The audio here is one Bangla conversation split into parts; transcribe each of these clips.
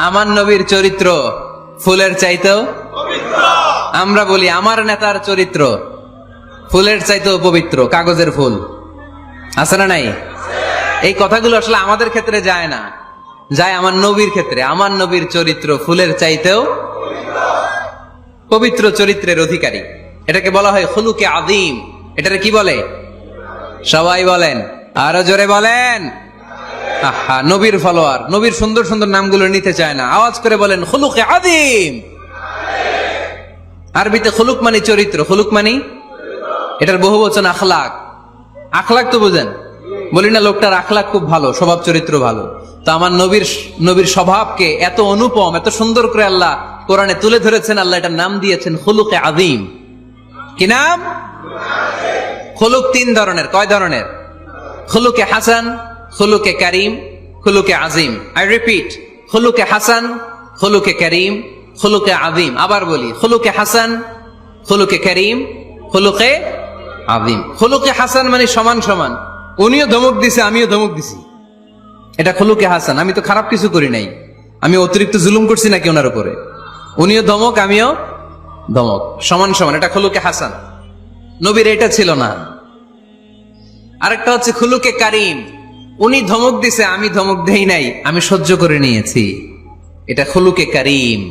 আমার নবীর চরিত্র ফুলের চাইতেও পবিত্র। আমরা বলি আমার নেতার চরিত্র ফুলের চাইতেও পবিত্র, কাগজের ফুল আছে না নাই? এই কথাগুলো আসলে আমাদের ক্ষেত্রে যায় না, যায় আমার নবীর ক্ষেত্রে। আমার নবীর চরিত্র ফুলের চাইতেও পবিত্র চরিত্রের অধিকারী। এটাকে বলা হয় খুলুকে আযীম। এটারে কি বলে? সবাই বলেন, আরো জোরে বলেন। আহা, নবীর ফলোয়ার, নবীর সুন্দর সুন্দর নামগুলো নিতে চায় না, আওয়াজ করে বলেন খুলুকে আযীম। আরবিতে খুলুক মানে চরিত্র, খুলুক মানে এটার বহুবচন আখলাক। আখলাক তো বুঝেন, বলি না লোকটার আখলাক খুব ভালো, স্বভাব চরিত্র ভালো। তো আমার নবীর স্বভাবকে এত অনুপম, এত সুন্দর করে আল্লাহ কোরআনে তুলে ধরেছেন। আল্লাহ এটার নাম দিয়েছেন খুলুকে আযীম। কি নাম? খুলুক তিন ধরনের। কয় ধরনের? খুলুকে হাসান, খুলুকে কারীম, খুলুকে আযীম। আই রিপিট, খুলুকে হাসান, খুলুকে কারীম, খুলুকে আযীম। আবার বলি, খুলুকে হাসান, খুলুকে কারীম, খুলুকে আযীম। খুলুকে হাসান মানে সমান সমান, উনিও ধমক দিছে আমিও ধমক দিছি, এটা খুলুকে হাসান। আমি তো খারাপ কিছু করি নাই, আমি অতিরিক্ত জুলুম করছি নাকি ওনার উপরে? উনিও ধমক আমিও ধমক, সমান সমান, এটা খুলুকে হাসান। নবীর এটা ছিল না। আরেকটা হচ্ছে খুলুকে কারীম, উনি ধমক দিছে আমি ধমক দেই নাই, আমি সহ্য করে নিয়েছি, এটা খুলুকে কারীম।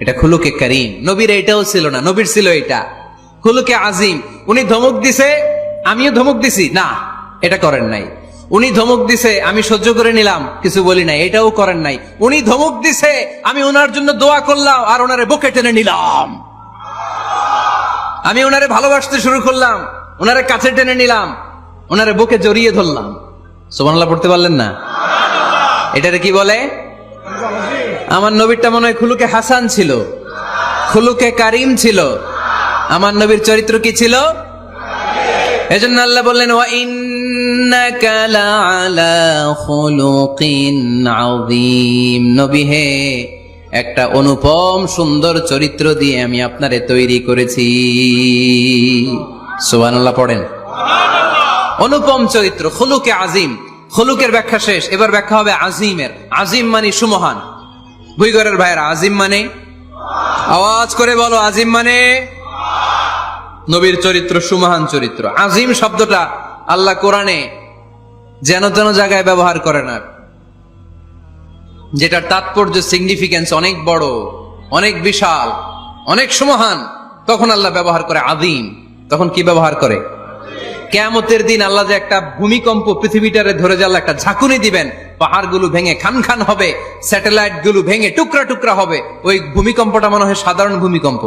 এটা খুলুকে কারীম। নবীর এটাও ছিল না, নবীর ছিল এটা খুলুকে আযীম। উনি ধমক দিছে আমিও ধমক দিছি, না এটা করেন নাই। উনি ধমক দিছে আমি সহ্য করে নিলাম, কিছু বলি নাই, এটাও করেন নাই। উনি ধমক দিছে আমি ওনার জন্য দোয়া করলাম আর ওনারে বুকে টেনে নিলাম, আমি ওনারে ভালোবাসতে শুরু করলাম, ওনারে কাছে টেনে নিলাম, ওনারে বুকে জড়িয়ে ধরলাম। সুবহানাল্লাহ পড়তে পারলেন না? এটারে কি বলে? আমার নবীরটা মনে হয় খুলুকে হাসান ছিল, খুলুকে কারীম ছিল। আমার নবীর চরিত্র কি ছিল? এজন্য আল্লাহ বললেন ওয়া ইন্নাকা লাআলা খুলুকিন আযীম। নবী হে, একটা অনুপম সুন্দর চরিত্র দিয়ে আমি আপনারে তৈরি করেছি। সুবহানাল্লাহ পড়েন। অনুপম চরিত্র, খুলুকে আযীম। খুলুকের ব্যাখ্যা শেষ, এবার ব্যাখ্যা হবে আযীমের। আযীম মানে সুমহান। ভুইগরের ভাইরা, আযীম মানে? আওয়াজ করে বলো, আযীম মানে? নবীর চরিত্র সুমহান চরিত্র। আযীম শব্দটা আল্লাহ কোরআনে যেন তেন জায়গায় ব্যবহার করে না, যেটার তাৎপর্য সিগনিফিকেন্স অনেক বড়, অনেক বিশাল, অনেক সুমহান, তখন আল্লাহ ব্যবহার করে আযীম। তখন কি ব্যবহার করে? কিয়ামতের দিন আল্লাহ যে একটা ভূমিকম্প পৃথিবীটারে ধরে যে আল্লাহ একটা ঝাঁকুনি দিবেন, পাহাড়গুলো ভেঙে খান খান হবে, স্যাটেলাইট গুলো ভেঙে টুকরা টুকরা হবে, ওই ভূমিকম্পটা মনে হয় সাধারণ ভূমিকম্প।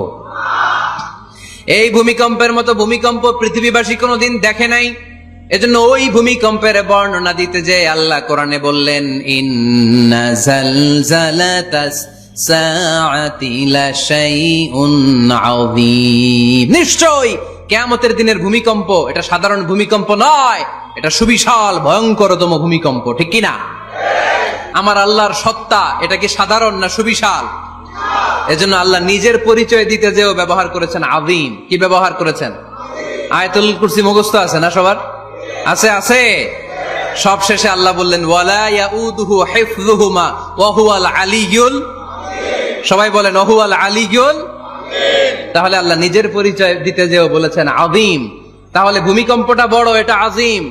এই ভূমিকম্পের মতো ভূমিকম্প পৃথিবীবাসী কোনোদিন দেখে নাই। এজন্য ওই ভূমিকম্পের বর্ণনা দিতে যে আল্লাহ কোরআনে বললেন ইন্না জালজালাতাস সাআতি লাশাইউন আযীম। নিশ্চয়ই কিয়ামতের দিনের ভূমিকম্প এটা সাধারণ ভূমিকম্প নয়, এটা সুবিশাল ভয়ঙ্করতম ভূমিকম্প। ঠিক কি না? আমার আল্লাহর সত্তা এটা কি সাধারণ না সুবিশাল? এজন্য আল্লাহ নিজের পরিচয় দিতে যেও ব্যবহার করেছেন আযীম। কি ব্যবহার করেছেন? আয়াতুল কুরসি মুখস্থ আছে না সবার? আছে, আছে। সব শেষে আল্লাহ বললেন ওয়ালা ইয়াউদুহু হিফযুহুমা ওয়া হুয়াল আলিয়্যুল। সবাই বলেন ওয়া হুয়াল আলিয়্যুল। তাহলে আল্লাহ নিজের পরিচয় দিতে যেও বলেছেন আযীম। তাহলে ভূমিকম্পটা বড়, এটা আযীম।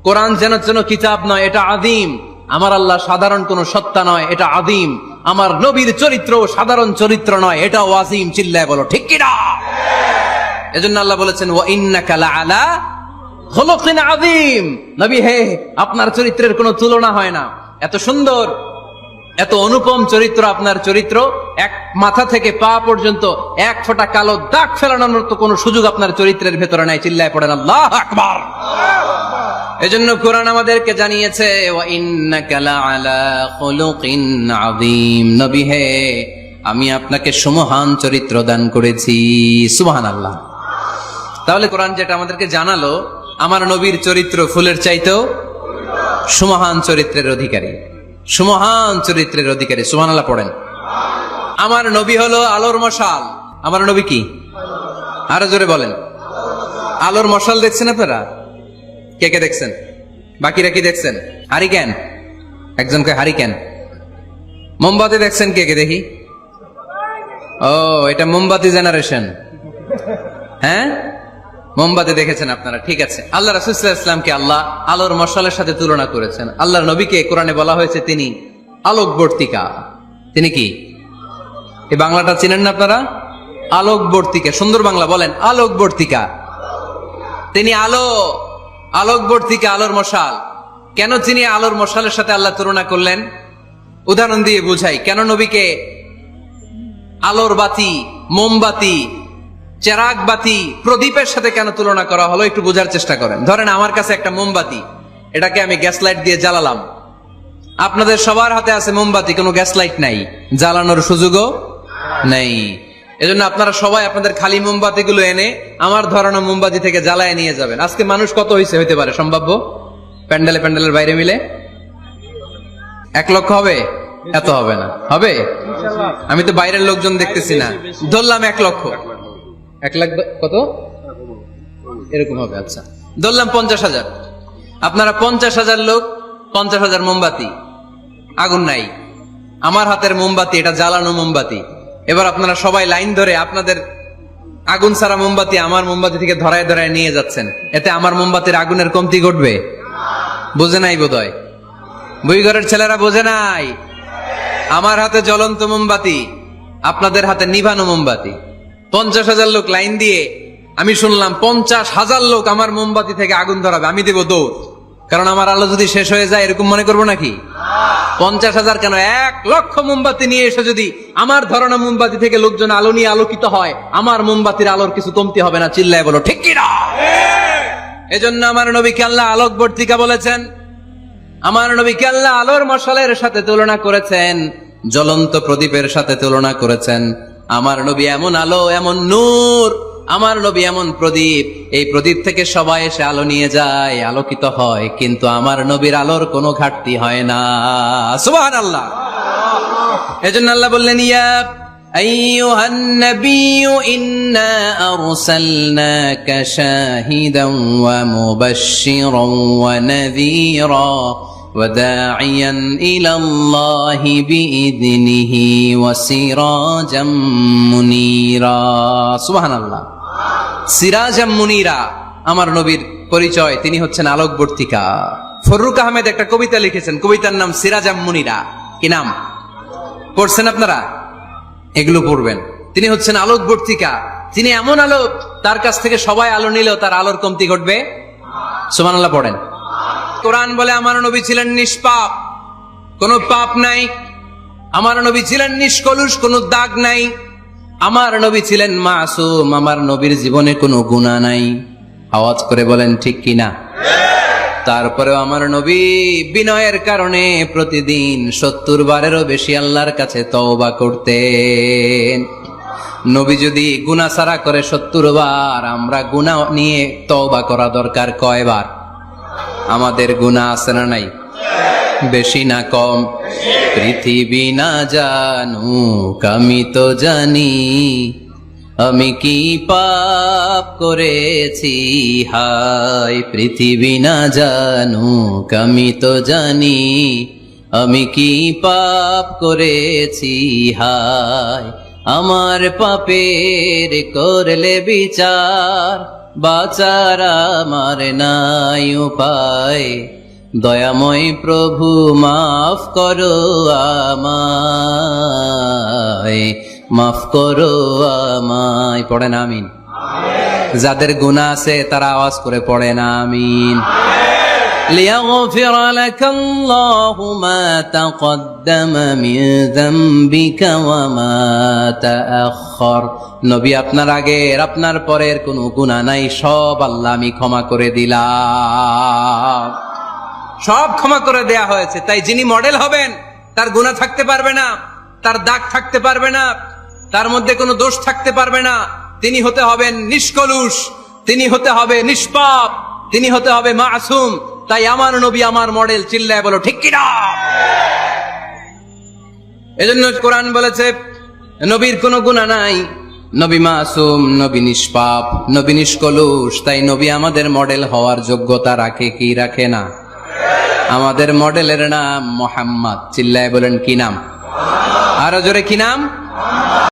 কোরআন যেন যেন কিতাব নয়, এটা আযীম। আমার আল্লাহ সাধারণ কোন সত্তা নয়, এটা আযীম। আমার নবীর চরিত্র সাধারণ চরিত্র নয়, এটাও আযীম। চিল্লায় বলো ঠিক কি না? এজন্য আল্লাহ বলেছেন ওয়া ইন্নাকা লাআলা খুলুকিন আযীম। নবী হে, আপনার চরিত্রের কোনো তুলনা হয় না। এত সুন্দর, এত অনুপম চরিত্র আপনার চরিত্র, এক মাথা থেকে পা পর্যন্ত এক ফোঁটা কালো দাগ ফেলানোর মতো কোনো সুযোগ আপনার চরিত্রের ভেতরে নাই। চিল্লায় পড়েন আল্লাহু আকবার। এজন্য কোরআন আমাদেরকে জানিয়েছে ওয়া ইন্নাকা লাআলা খুলুকিন আযীম। নবী হে, আমি আপনাকে সুমহান চরিত্র দান করেছি। সুবহানাল্লাহ। তাহলে কোরআন যেটা আমাদেরকে জানালো, আমার নবীর চরিত্র ফুলের চাইতেও সুমহান চরিত্রের অধিকারী, সুমহান চরিত্রের অধিকারী। সুবহানাল্লাহ পড়েন। আমার নবী হলো আলোর মশাল। আমার নবী কি? আরো জোরে বলেন। আলোর মশাল দেখছেন আপনারা? কে কে দেখছেন? বাকিরা কি দেখছেন? হারিকেন। একজন কয় হারিকেন, মোমবাতি দেখছেন কে কে দেখি? ও, এটা মোমবাতি জেনারেশন। হ্যাঁ, মোমবাতি দেখেছেন আপনারা, ঠিক আছে। আল্লাহ রাসূল সাল্লাল্লাহু আলাইহি ওয়াসাল্লামকে আল্লাহ আলোর মশালের সাথে তুলনা করেছেন। আল্লাহর নবীকে কোরআনে বলা হয়েছে তিনি আলোকবর্তিকা। তিনি কি? এই বাংলাটা চিনেন না আপনারা? আলোকবর্তিকা, সুন্দর বাংলা বলেন, আলোকবর্তিকা। তিনি আলো, আলোকবর্তিকা, আলোর মশাল। কেন তিনি আলোর মশালের সাথে আল্লাহ তুলনা করলেন? উদাহরণ দিয়ে বুঝাই। কেন নবীকে আলোর বাতি, মোমবাতি, চেরাগ বাতি, প্রদীপের সাথে কেন তুলনা করা হলো একটু বোঝার চেষ্টা করেন। ধরেন আমার কাছে একটা মোমবাতি, এটাকে আমি গ্যাস লাইট দিয়ে জ্বালালাম। আপনাদের সবার হাতে আছে মোমবাতি, কোনো গ্যাস লাইট নাই, জ্বালানোর সুযোগও নেই। এজন্য আপনারা সবাই আপনাদের খালি মোমবাতি গুলো এনে আমার ধরানো মোমবাতি থেকে জ্বালায় নিয়ে যাবেন। আজকে মানুষ কত হইতে পারে সম্ভাব্য? প্যান্ডেলে প্যান্ডেলের বাইরে মিলে 1 লক্ষ হবে? এত হবে না, হবে? আমি তো বাইরের লোকজন দেখতেছি না, ধরলাম 1 লক্ষ। 1 লাখ কত এরকম হবে। আচ্ছা, ধরলাম 50,000। আপনারা 50,000 লোক, 50,000 মোমবাতি, আগুন নাই। আমার হাতের মোমবাতি, এটা জ্বালানো মোমবাতি। এবার আপনারা সবাই লাইন ধরে আপনাদের আগুন ছাড়া মোমবাতি আমার মোমবাতি থেকে ধরায় ধরায় নিয়ে যাচ্ছেন। এতে আমার মোমবাতির আগুনের কমতি ঘটবে? বোঝে নাই বোধহয়, বই ঘরের ছেলেরা বোঝে নাই। আমার হাতে জ্বলন্ত মোমবাতি, আপনাদের হাতে নিভানো মোমবাতি। 50,000 লোক লাইন দিয়ে, আমি শুনলাম 50,000 লোক আমার মোমবাতি থেকে আগুন ধরাবে, আমি দেব দৌড়। কারণ আমার আলো যদি শেষ হয়ে যায় এরকম মনে করবো নাকি? 50,000 কেন, 1 লক্ষ মোমবাতি নিয়ে এসে যদি আমার ধরানো মোমবাতি থেকে লোকজন আলো নিয়ে আলোকিত হয়, আমার মোমবাতির আলোর কিছু কমতি হবে না। চিল্লায় বলো ঠিক কি না? এজন্য আমার নবীকে আল্লাহ আলোকবর্তিকা বলেছেন। আমার নবীকে আল্লাহ আলোর মশালের সাথে তুলনা করেছেন, জ্বলন্ত প্রদীপের সাথে তুলনা করেছেন। আমার নবী এমন আলো, এমন নূর, আমার নবী এমন প্রদীপ, এই প্রদীপ থেকে সবাই এসে আলো নিয়ে যায়, আলোকিত হয়, কিন্তু আমার নবীর আলোর কোনো ঘাটতি হয় না। সুবহানাল্লাহ। এজন্য আল্লাহ বললেন, ইয়া আইয়ুহান নাবিয়্যু ইন্না আরসালনাকা শাহিদান ওয়া মুবাশশিরান ওয়া নাযীরা وداعيا إلى الله بإذنه وسراجا منيرا سبحان الله سراجا منيرا আমার নবীর পরিচয়, তিনি হচ্ছেন আলোকবর্তিকা। ফররুক আহমেদ একটা কবিতা লিখেছেন, কবিতার নাম সিরাজাম মুনিরা। কি নাম? পড়ছেন আপনারা? এগুলো পড়বেন। তিনি হচ্ছেন আলোকবর্তিকা, তিনি এমন আলো, তার কাছ থেকে সবাই আলো নিলেও তার আলোর কমতি ঘটবে। সুবহানাল্লাহ পড়েন। কোরআন বলে আমার নবী ছিলেন নিষ্পাপ, কোনো পাপ নাই। আমার নবী ছিলেন নিষ্কলুষ, কোনো দাগ নাই। আমার নবী ছিলেন মাসুম, আমার নবীর জীবনে কোনো গুনাহ নাই। আওয়াজ করে বলেন ঠিক কিনা? তারপরেও আমার নবী বিনয়ের কারণে প্রতিদিন 70 বারেরও বেশি আল্লাহর কাছে তওবা করতেন। নবী যদি গুনাহ ছাড়া করে 70 বার, আমরা গুনাহ নিয়ে তওবা করা দরকার কয়বার? আমাদের গুনাহ আছে না নাই? বেশি না কম? পৃথিবী না জানুক আমি তো জানি, আমি কি পাপ করেছি হায়। পৃথিবী না জানুক আমি তো জানি, আমি কি পাপ করেছি হায়। আমার পাপের করলে বিচার, বাঁচার আমার নাই উপায়। দয়াময় প্রভু মাফ করো আমায়, মাফ করো আমায়। পড়েন আমিন। যাদের গুনাহ আছে তারা আওয়াজ করে পড়েন আমিন। লিয়াগফির লাকাল্লাহু মা তাকদ্দামা মিন যামবিকা ওয়া মা তাআখার। নবী, আপনার আগের আপনার পরের কোনো গুনাহ নাই, সব আল্লাহ আমি ক্ষমা করে দিলাম। সব ক্ষমা করে দেয়া হয়েছে। তাই যিনি মডেল হবেন তার গুনাহ থাকতে পারবে না, তার দাগ থাকতে পারবে না, তার মধ্যে কোনো দোষ থাকতে পারবে না। তিনি হতে হবেন নিষ্কলুষ, তিনি হতে হবে নিষ্পাপ, তিনি হতে হবে মাসুম। তাই আমার নবী আমার মডেল। চিল্লায় বলো ঠিক কিনা? এজন্য কোরআন বলেছে নবীর কোনো গুনাহ নাই, নবী মাসুম, নবী নিষ্পাপ, নবী নিষ্কলুষ। তাই নবী আমাদের মডেল হওয়ার যোগ্যতা রাখে কি রাখে না? আমাদের মডেলের নাম মুহাম্মদ। চিল্লায় বলেন কি নাম? আরো জোরে কি নাম?